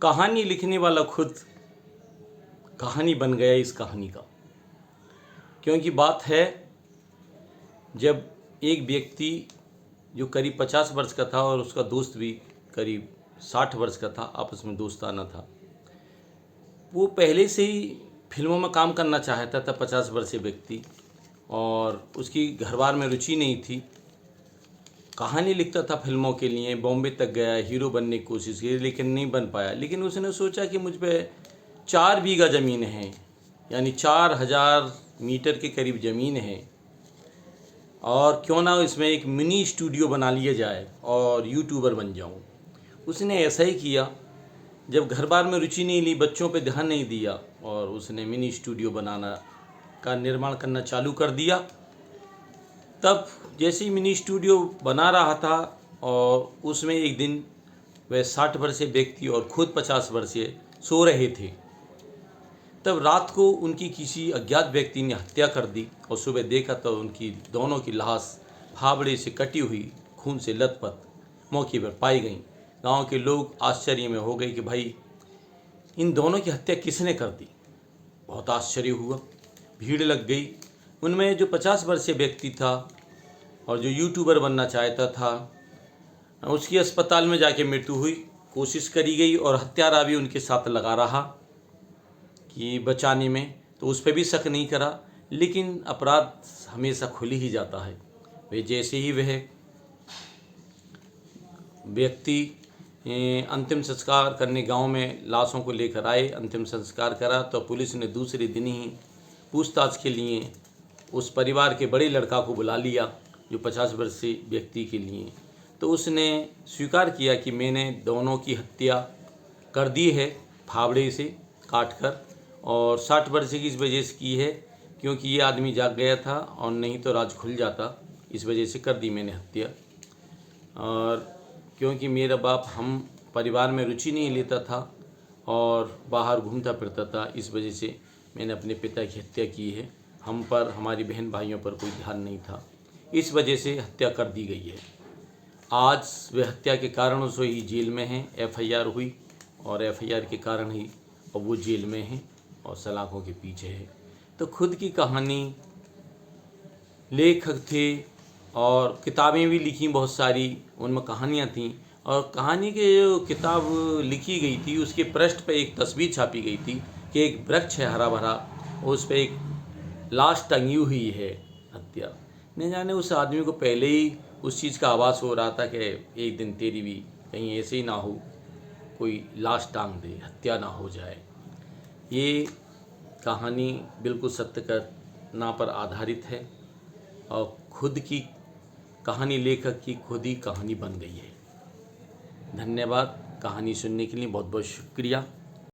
कहानी लिखने वाला खुद कहानी बन गया इस कहानी का। क्योंकि बात है, जब एक व्यक्ति जो करीब 50 वर्ष का था और उसका दोस्त भी करीब 60 वर्ष का था, आपस में दोस्ताना था। वो पहले से ही फिल्मों में काम करना चाहता था 50 वर्षीय व्यक्ति, और उसकी घरबार में रुचि नहीं थी। कहानी लिखता था फिल्मों के लिए, बॉम्बे तक गया, हीरो बनने की कोशिश की, लेकिन नहीं बन पाया। लेकिन उसने सोचा कि मुझ पे 4 बीघा ज़मीन है, यानी 4000 मीटर के करीब ज़मीन है, और क्यों ना इसमें एक मिनी स्टूडियो बना लिया जाए और यूट्यूबर बन जाऊं। उसने ऐसा ही किया। जब घर बार में रुचि नहीं ली, बच्चों पे ध्यान नहीं दिया, और उसने मिनी स्टूडियो बनाना का निर्माण करना चालू कर दिया। तब जैसे ही मिनी स्टूडियो बना रहा था, और उसमें एक दिन वह 60 वर्षीय व्यक्ति और खुद 50 वर्षीय सो रहे थे। तब रात को उनकी किसी अज्ञात व्यक्ति ने हत्या कर दी, और सुबह देखा तो उनकी दोनों की लाश फावड़े से कटी हुई, खून से लथपथ मौके पर पाई गई। गांव के लोग आश्चर्य में हो गए कि भाई, इन दोनों की हत्या किसने कर दी। बहुत आश्चर्य हुआ, भीड़ लग गई। उनमें जो 50 वर्षीय व्यक्ति था और जो यूट्यूबर बनना चाहता था, उसकी अस्पताल में जाके मृत्यु हुई। कोशिश करी गई और हत्यारा भी उनके साथ लगा रहा कि बचाने में, तो उस पर भी शक नहीं करा। लेकिन अपराध हमेशा खुल ही जाता है। वे जैसे ही वह व्यक्ति अंतिम संस्कार करने गांव में लाशों को लेकर आए, अंतिम संस्कार करा, तो पुलिस ने दूसरे दिन ही पूछताछ के लिए उस परिवार के बड़े लड़का को बुला लिया, जो 50 वर्षीय व्यक्ति के लिए। तो उसने स्वीकार किया कि मैंने दोनों की हत्या कर दी है, फावड़े से काट कर, और 60 वर्ष की इस वजह से की है क्योंकि ये आदमी जाग गया था, और नहीं तो राज खुल जाता। इस वजह से कर दी मैंने हत्या। और क्योंकि मेरा बाप हम परिवार में रुचि नहीं लेता था और बाहर घूमता फिरता था, इस वजह से मैंने अपने पिता की हत्या की है। हम पर, हमारी बहन भाइयों पर कोई ध्यान नहीं था, इस वजह से हत्या कर दी गई है। आज वे हत्या के कारणों से ही जेल में हैं। FIR हुई, और FIR के कारण ही अब वो जेल में हैं और सलाखों के पीछे है। तो खुद की कहानी, लेखक थे और किताबें भी लिखी बहुत सारी, उनमें कहानियाँ थीं। और कहानी के जो किताब लिखी गई थी, उसके पृष्ठ पे एक तस्वीर छापी गई थी कि एक वृक्ष है हरा भरा, उस पर एक लाश टंगी हुई है, हत्या। न जाने उस आदमी को पहले ही उस चीज़ का आभास हो रहा था कि एक दिन तेरी भी कहीं ऐसे ही ना हो, कोई लाश टांग दे, हत्या ना हो जाए। ये कहानी बिल्कुल सत्य घटना पर आधारित है, और खुद की कहानी, लेखक की खुद ही कहानी बन गई है। धन्यवाद। कहानी सुनने के लिए बहुत बहुत शुक्रिया।